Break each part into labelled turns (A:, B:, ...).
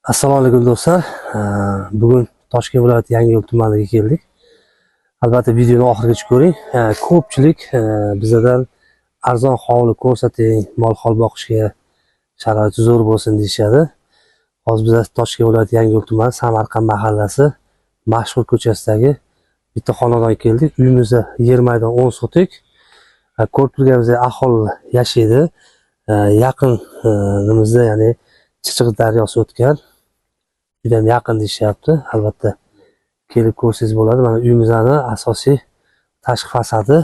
A: Assalomu alaykum do'stlar. Bugun Toshkent viloyati Yangiyo'l tumaniga keldik. Albatta videoni oxirigacha ko'ring. Ko'pchilik bizdan arzon hovli ko'rsating, mol-hol boqishga sharoiti zo'r bo'lsin deyshadi. Hozir biz Toshkent viloyati Yangiyo'l tumani Samarqand mahallasi mashhur ko'chasidagi bitta xonadonga keldik. Uyimizda yer maydon 10 sotik. Ko'rib turganimizdek aholi yashaydi. Yaqinimizda ya'ni Chichiq daryosi o'tgan. Juda ham yaqin deyishyapti. Albatta kelib ko'rsangiz bo'ladi. Mana uyimizning asosiy tashqi fasadi,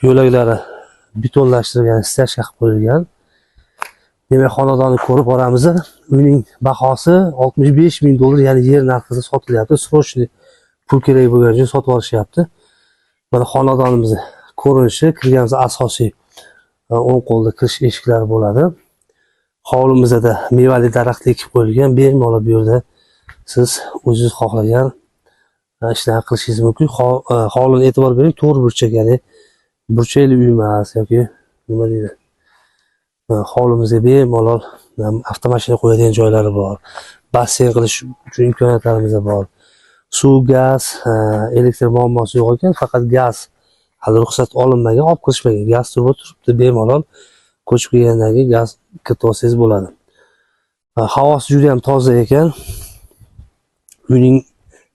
A: yo'laklari betonlashtirilgan, stяжка qilib qo'yilgan. Demak, xonadonni ko'rib boramiz. Uyning bahosi $65,000, ya'ni yer narxida sotilyapti. Срочный pul kerak bo'lgani uchun sotib olishyapti. Mana xonadonimiz ko'rinishi, kirganimiz asosiy o'ng qo'lda kirish eshiklari bo'ladi. Hovlimizda mevali daraxt ekib qo'yilgan. Bemalol bu yerda siz o'zingiz xohlagan ishlarni qilishingiz mumkin. Hovliga e'tibor bering, to'g'ri burchak, ya'ni burchakli uy emas yoki nima deydi. Hovlimizga bemalol avtomashina qo'yadigan joylari bor. Basseyn qilish uchun imkoniyatlarimiz bor. Suv, gaz, elektr muammosi yo'q ekan, faqat gaz hali ruxsat olinmagan, olib kirishmagan. Gaz turib turibdi, bemalol ko'chib kelgandan keyin gaz kiritib olsangiz bo'ladi. Havosi juda ham toza ekan. Uyning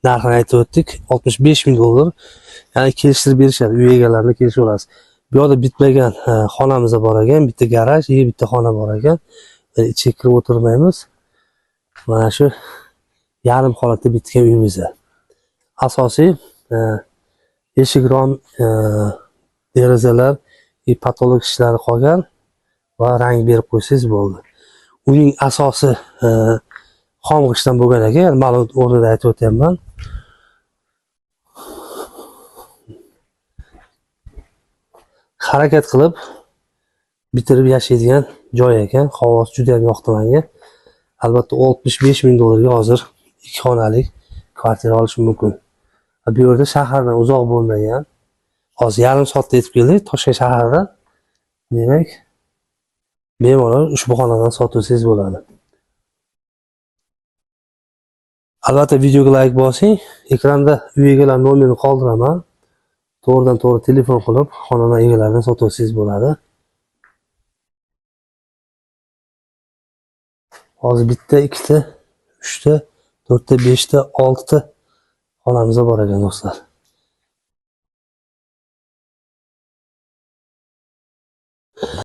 A: narxini aytib o'tdik, $65,000. Ya'ni kelishtirib berishadi, uy egalarini kelishib olasiz. Bu yerda bitmagan xonamiz bor ekan, bitta garaj, bitta xona bor ekan. Ichiga kirib o'tirmaymiz. Mana shu yarim holatda bitgan uyimizda. Asosiy eshik rom, derazalar patolog ishlari qolgan va rang berib qo'ysangiz bo'ldi. Uning asosi xom g'ishtdan bo'lgan ekan, ma'lum o'rnida aytib o'tyapman. Harakat qilib bitirib yashaydigan joy ekan. Havosi juda ham yoqdi menga. Albatta $65,000 ga hozir 2 xonalik kvartira olish mumkin. Bu yerda shahardan uzoq bo'lmagan. Hozir yarim soatda yetib keldik Toshkent shaharidan. Demak, bemalol ushbu xonadan sotsangiz bo'ladi. Albatta videoga like bosing. Ekranda uy egalari nomerini qoldiraman. To'g'ridan to'g'ri telefon qilib xonadon egalarini sotsangiz bo'ladi. Hozir bitta, ikkita, uchta, to'rtta, beshta, oltita xonamiz bor ekan do'stlar.